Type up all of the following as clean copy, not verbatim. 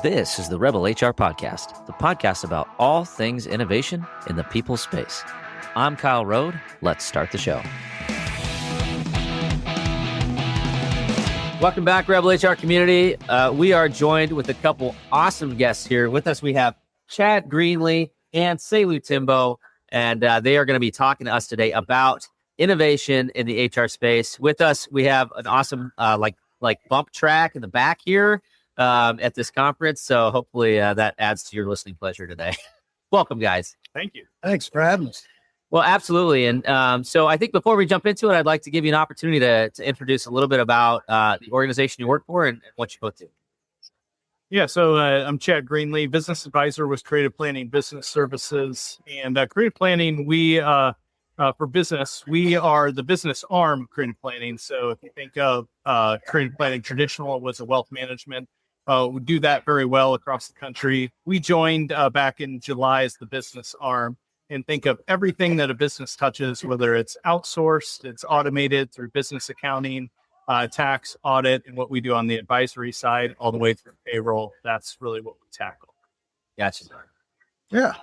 This is the Rebel HR Podcast, the podcast about all things innovation in the people space. I'm Kyle Rode. Let's start the show. Welcome back, Rebel HR community. We are joined with a couple awesome guests here. With us, we have Chad Greenlee and Sailu Timbo, and they are going to be talking to us today about innovation in the HR space. With us, we have an awesome like bump track in the back here at this conference. So hopefully that adds to your listening pleasure today. Welcome, guys. Thank you. Thanks for having us. Well, absolutely. And so I think before we jump into it, I'd like to give you an opportunity to introduce a little bit about the organization you work for and what you both do. Yeah, so I'm Chad Greenlee, business advisor with Creative Planning Business Services. And Creative Planning, we for business, we are the business arm of Creative Planning. So if you think of Creative Planning, traditional was a wealth management. We do that very well across the country. We joined back in July as the business arm, and think of everything that a business touches, whether it's outsourced, it's automated through business accounting, tax, audit, and what we do on the advisory side, all the way through payroll. That's really what we tackle. Gotcha. Yeah.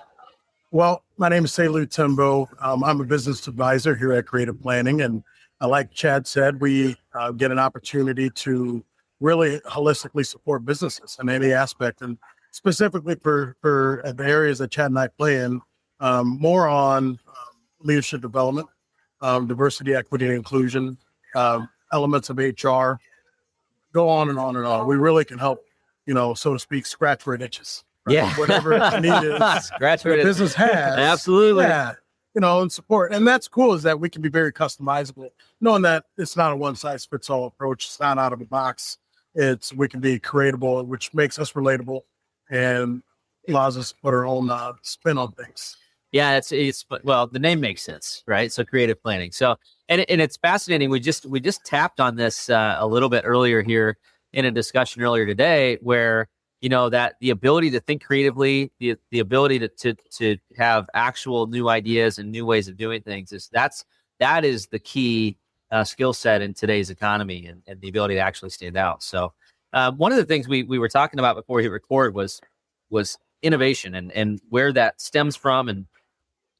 Well, my name is Sailu Timbo. I'm a business advisor here at Creative Planning. And like Chad said, we get an opportunity to really holistically support businesses in any aspect. And specifically for the areas that Chad and I play in, more on leadership development, diversity, equity, and inclusion, elements of HR, go on and on and on. We really can help, so to speak, scratch where it itches. Right? Yeah. Whatever it's needed, Scratch where the it business has. Absolutely. Yeah. And support. And that's cool, is that we can be very customizable, knowing that it's not a one size fits all approach. It's not out of the box. We can be creatable, which makes us relatable and allows us to put our own spin on things. Yeah, well, the name makes sense, right? So creative planning. So, and it's fascinating. We just tapped on this a little bit earlier here in a discussion earlier today, where that the ability to think creatively, the ability to have actual new ideas and new ways of doing things that is the key skill set in today's economy, and the ability to actually stand out. So, one of the things we were talking about before we hit record was innovation and where that stems from and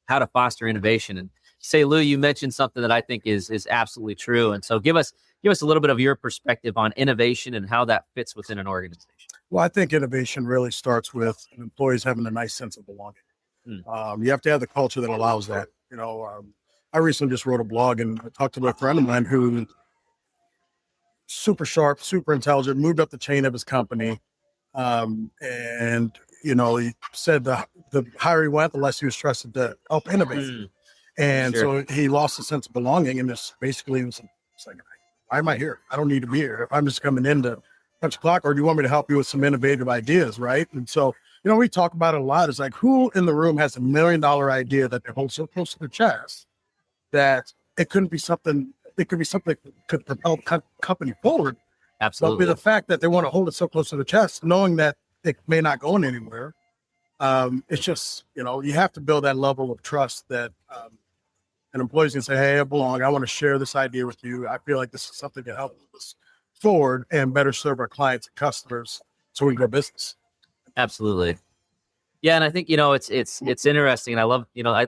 how to foster innovation. And Sailu, you mentioned something that I think is absolutely true. And so give us a little bit of your perspective on innovation and how that fits within an organization. Well, I think innovation really starts with employees having a nice sense of belonging. You have to have the culture that allows that. I recently just wrote a blog, and I talked to a friend of mine who super sharp, super intelligent, moved up the chain of his company. And he said the higher he went, the less he was trusted to help innovate. And Sure. so he lost a sense of belonging, and this basically was like, why am I here? I don't need to be here. If I'm just coming in to punch the clock, or do you want me to help you with some innovative ideas, right? And so, we talk about it a lot. It's like, who in the room has $1 million idea that they hold so close to their chest that it could be something that could propel company forward? Absolutely. But the fact that they want to hold it so close to the chest, knowing that it may not go anywhere, it's just, you have to build that level of trust that an employee's can say, hey, I belong. I want to share this idea with you. I feel like this is something that helps us forward and better serve our clients and customers so we can grow business. Absolutely. Yeah. And I think, it's interesting. And I love,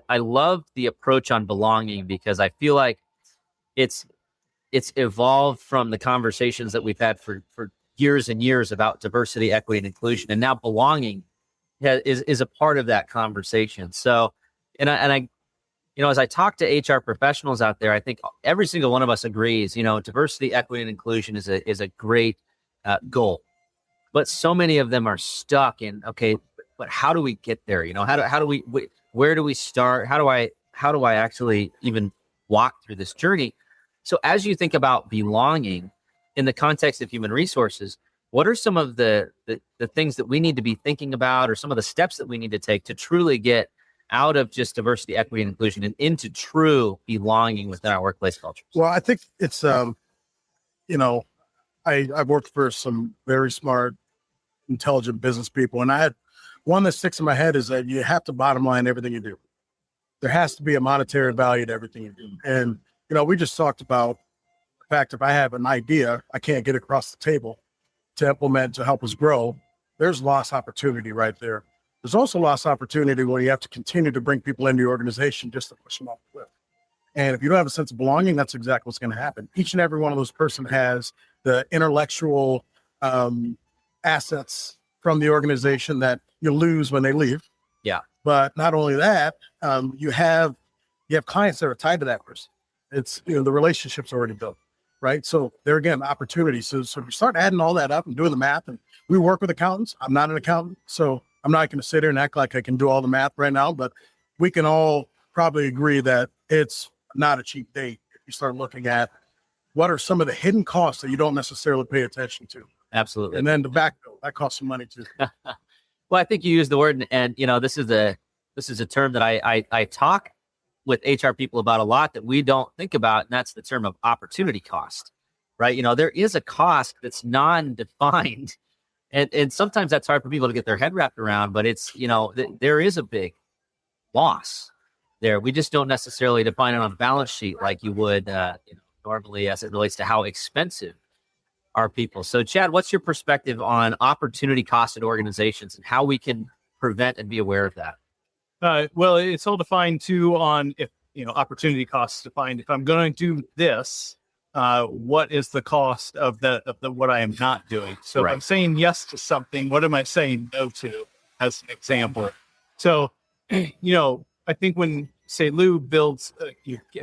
I love the approach on belonging, because I feel like it's evolved from the conversations that we've had for years and years about diversity, equity, and inclusion. And now belonging is a part of that conversation. So, and I, as I talk to HR professionals out there, I think every single one of us agrees, diversity, equity, and inclusion is a great goal. But so many of them are stuck in, okay, but how do we get there? Where do we start? How do I actually even walk through this journey? So as you think about belonging in the context of human resources, what are some of the things that we need to be thinking about, or some of the steps that we need to take to truly get out of just diversity, equity, and inclusion and into true belonging within our workplace cultures? Well, I think it's, I've worked for some very smart, intelligent business people. And I had one that sticks in my head is that you have to bottom line everything you do. There has to be a monetary value to everything you do. And, we just talked about the fact, if I have an idea, I can't get across the table to implement to help us grow. there's lost opportunity right there. There's also lost opportunity when you have to continue to bring people into your organization just to push them off the cliff. And if you don't have a sense of belonging, that's exactly what's going to happen. Each and every one of those person has the intellectual assets from the organization that you lose when they leave. Yeah. But not only that, you have clients that are tied to that person. It's, the relationship's already built, right? So there again, opportunities. So if you start adding all that up and doing the math, and we work with accountants. I'm not an accountant, so I'm not going to sit here and act like I can do all the math right now, but we can all probably agree that it's not a cheap date if you start looking at what are some of the hidden costs that you don't necessarily pay attention to. Absolutely. And then the backfill, that costs some money too. Well, I think you used the word, and this is a term that I talk with HR people about a lot that we don't think about, and that's the term of opportunity cost, right? There is a cost that's non-defined, and sometimes that's hard for people to get their head wrapped around, but it's, there is a big loss there. We just don't necessarily define it on a balance sheet like you would normally as it relates to how expensive are people. So Chad, what's your perspective on opportunity costs in organizations and how we can prevent and be aware of that? Well, it's all defined too on if, opportunity costs defined. If I'm going to do this, what is the cost of the what I am not doing? So Right. if I'm saying yes to something, what am I saying no to, as an example? So, I think when Sailu builds,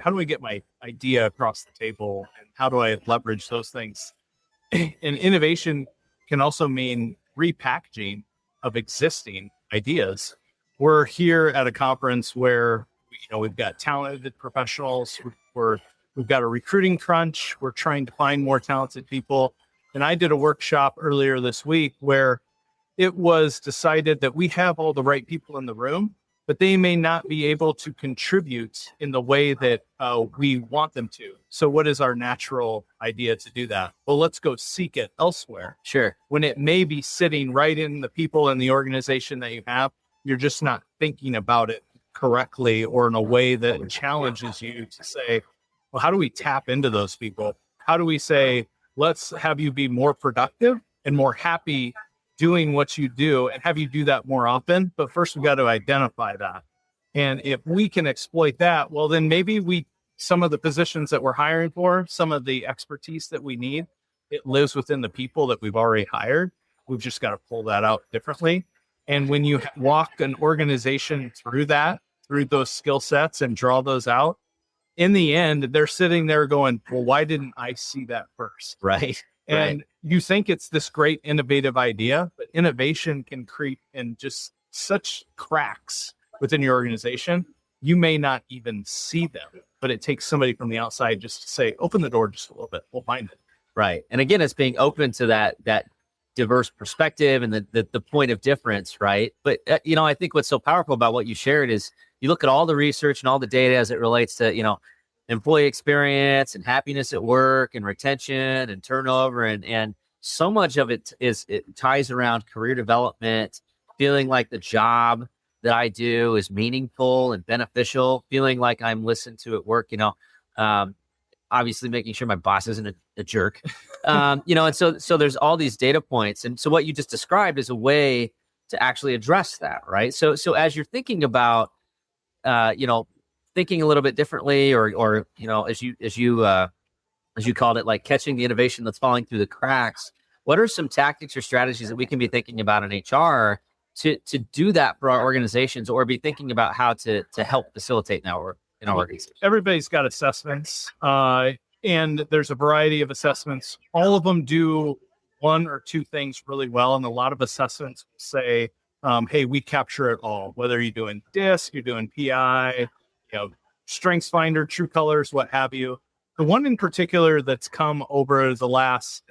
how do I get my idea across the table, and how do I leverage those things? And innovation can also mean repackaging of existing ideas. We're here at a conference where we've got talented professionals. We've got a recruiting crunch. We're trying to find more talented people. And I did a workshop earlier this week where it was decided that we have all the right people in the room, but they may not be able to contribute in the way that we want them to. So what is our natural idea to do that? Well, let's go seek it elsewhere. Sure. When it may be sitting right in the people in the organization that you have, you're just not thinking about it correctly or in a way that challenges you to say, well, how do we tap into those people? How do we say, let's have you be more productive and more happy doing what you do, and have you do that more often? But first we've got to identify that. And if we can exploit that, well, then maybe some of the positions that we're hiring for, some of the expertise that we need, it lives within the people that we've already hired. We've just got to pull that out differently. And when you walk an organization through those skill sets and draw those out, in the end, they're sitting there going, well, why didn't I see that first? Right. And you think it's this great innovative idea, but innovation can creep in just such cracks within your organization. You may not even see them, but it takes somebody from the outside just to say, open the door just a little bit. We'll find it. Right. And again, it's being open to that diverse perspective and the point of difference, right? But, I think what's so powerful about what you shared is you look at all the research and all the data as it relates to, employee experience and happiness at work and retention and turnover. And so much of it ties around career development, feeling like the job that I do is meaningful and beneficial, feeling like I'm listened to at work, obviously making sure my boss isn't a jerk, and so there's all these data points. And so what you just described is a way to actually address that, right? So as you're thinking about, thinking a little bit differently, or as you called it, like catching the innovation that's falling through the cracks, what are some tactics or strategies that we can be thinking about in HR to do that for our organizations, or be thinking about how to help facilitate now in our organization? Everybody's got assessments, and there's a variety of assessments. All of them do one or two things really well, and a lot of assessments say, hey, we capture it all, whether you're doing DISC, you're doing PI, Strengths Finder, True Colors, what have you. The one in particular that's come over the last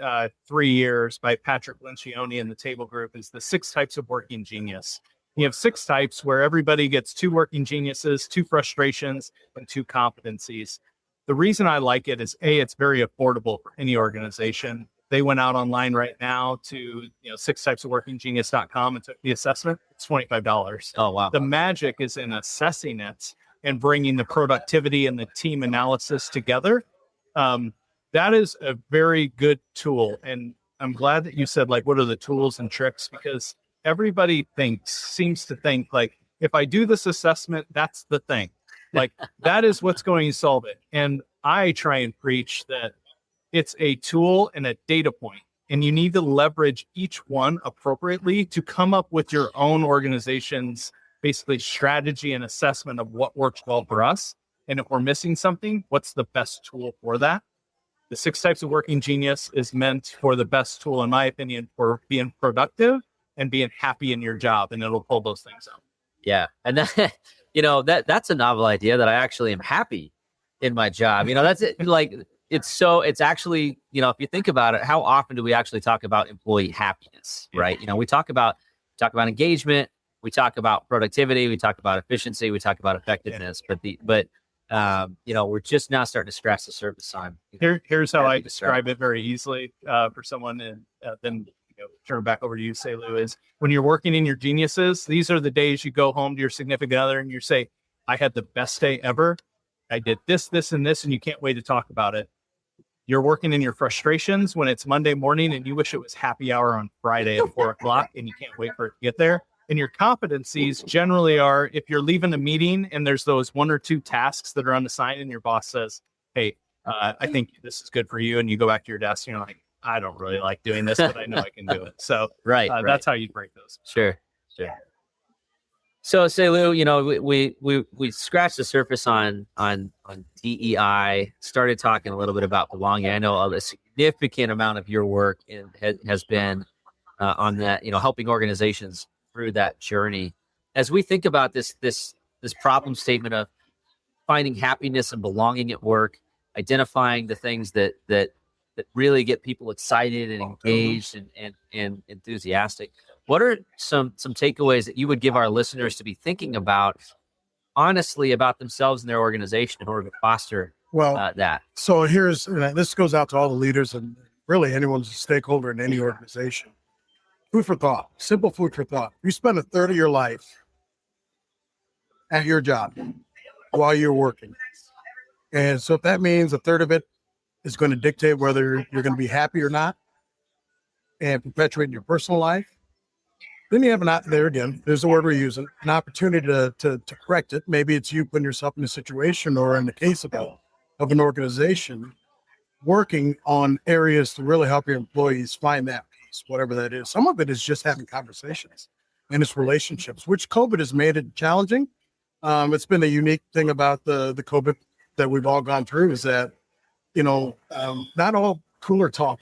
3 years by Patrick Lencioni and the Table Group is the 6 types of working genius. You have 6 types where everybody gets 2 working geniuses, 2 frustrations, and 2 competencies. The reason I like it is, A, it's very affordable for any organization. They went out online right now to 6typesofworkinggenius.com and took the assessment. It's $25. Oh, wow. The magic is in assessing it and bringing the productivity and the team analysis together. That is a very good tool. And I'm glad that you said, like, what are the tools and tricks? Because everybody seems to think like, if I do this assessment, that's the thing. Like, that is what's going to solve it. And I try and preach that it's a tool and a data point, and you need to leverage each one appropriately to come up with your own organization's basically strategy and assessment of what works well for us. And if we're missing something, what's the best tool for that? The 6 Types of Working Genius is meant for the best tool, in my opinion, for being productive and being happy in your job, and it'll pull those things out. Yeah. And that, that's a novel idea that I actually am happy in my job. That's it. Like, it's actually, if you think about it, how often do we actually talk about employee happiness, right? We talk about engagement, we talk about productivity, we talk about efficiency, we talk about effectiveness, but we're just now starting to scratch the surface on. Here's how I describe it very easily for someone, and then turn it back over to you, Sailu, is when you're working in your geniuses, these are the days you go home to your significant other and you say, I had the best day ever. I did this, this, and this, and you can't wait to talk about it. You're working in your frustrations when it's Monday morning and you wish it was happy hour on Friday at 4:00 and you can't wait for it to get there. And your competencies generally are, if you're leaving a meeting and there's those 1 or 2 tasks that are unassigned and your boss says, hey, I think this is good for you. And you go back to your desk and you're like, I don't really like doing this, but I know I can do it. So right. That's how you break those. Sure. So Sailu, we scratched the surface on DEI, started talking a little bit about belonging. I know a significant amount of your work has been on that, helping organizations through that journey. As we think about this problem statement of finding happiness and belonging at work, identifying the things that really get people excited and engaged and enthusiastic, what are some takeaways that you would give our listeners to be thinking about, honestly, about themselves and their organization in order to foster that? So this goes out to all the leaders and really anyone's a stakeholder in any organization. Food for thought, simple food for thought. You spend a third of your life at your job while you're working. And so if that means a third of it is going to dictate whether you're going to be happy or not and perpetuate in your personal life, then you have there's the word we're using, an opportunity to correct it. Maybe it's you putting yourself in a situation, or in the case of an organization, working on areas to really help your employees find that peace, whatever that is. Some of it is just having conversations and it's relationships, which COVID has made it challenging. It's been a unique thing about the COVID that we've all gone through is that, not all cooler talk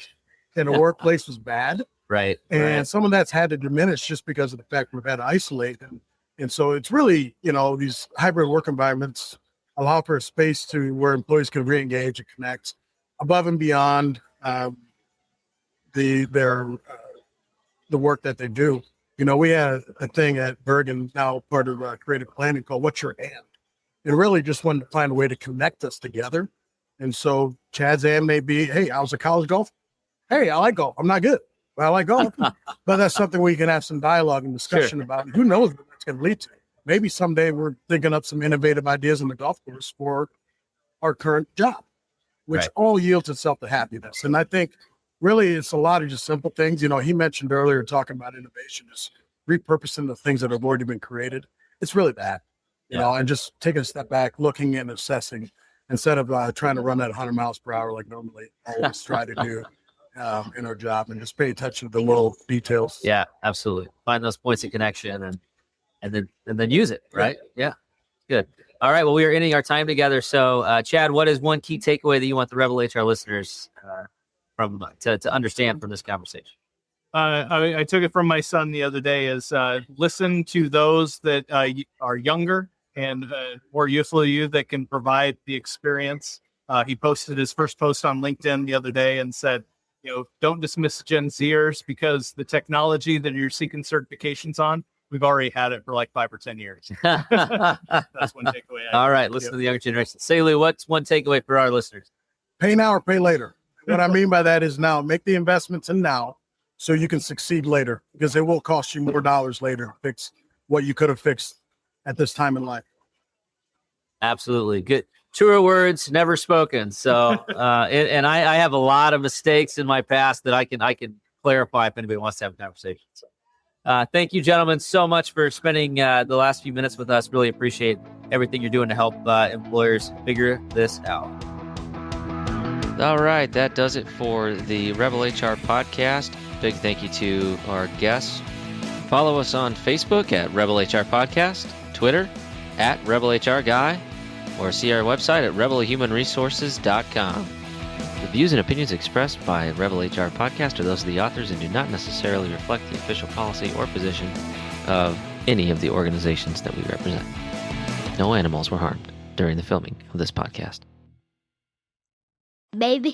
in a workplace was bad. Right. And some of that's had to diminish just because of the fact we've had to isolate. And so it's really, these hybrid work environments allow for a space where employees can re-engage and connect above and beyond the work that they do. We had a thing at Bergen, now part of creative planning, called What's Your And? And really just wanted to find a way to connect us together. And so Chad's and may be, hey, I was a college golfer. Hey, I like golf. I'm not good. I like golf, but that's something we can have some dialogue and discussion about. And who knows what that's going to lead to? Maybe someday we're thinking up some innovative ideas on the golf course for our current job, which all yields itself to happiness. And I think really it's a lot of just simple things. He mentioned earlier talking about innovation is repurposing the things that have already been created. It's really that, and just taking a step back, looking and assessing instead of trying to run at 100 miles per hour like normally I always try to do. In our job, and just pay attention to the little details. Yeah, absolutely. Find those points of connection and then use it. Right. Yeah. Good. All right. Well, we are ending our time together. So, Chad, what is one key takeaway that you want the Rebel HR listeners to understand from this conversation? I took it from my son the other day is listen to those that are younger and more youthful you that can provide the experience. He posted his first post on LinkedIn the other day and said, don't dismiss Gen Zers because the technology that you're seeking certifications on, we've already had it for like 5 or 10 years. That's one takeaway. All right. Listen to the younger generation. Sailu, what's one takeaway for our listeners? Pay now or pay later. What I mean by that is now make the investments in now so you can succeed later, because it will cost you more dollars later to fix what you could have fixed at this time in life. Absolutely. Good. Truer words never spoken. So, and I have a lot of mistakes in my past that I can clarify if anybody wants to have a conversation. So, thank you, gentlemen, so much for spending the last few minutes with us. Really appreciate everything you're doing to help employers figure this out. All right, that does it for the Rebel HR podcast. Big thank you to our guests. Follow us on Facebook at Rebel HR Podcast, Twitter at Rebel HR Guy, or see our website at rebelhumanresources.com. The views and opinions expressed by Rebel HR Podcast are those of the authors and do not necessarily reflect the official policy or position of any of the organizations that we represent. No animals were harmed during the filming of this podcast. Baby.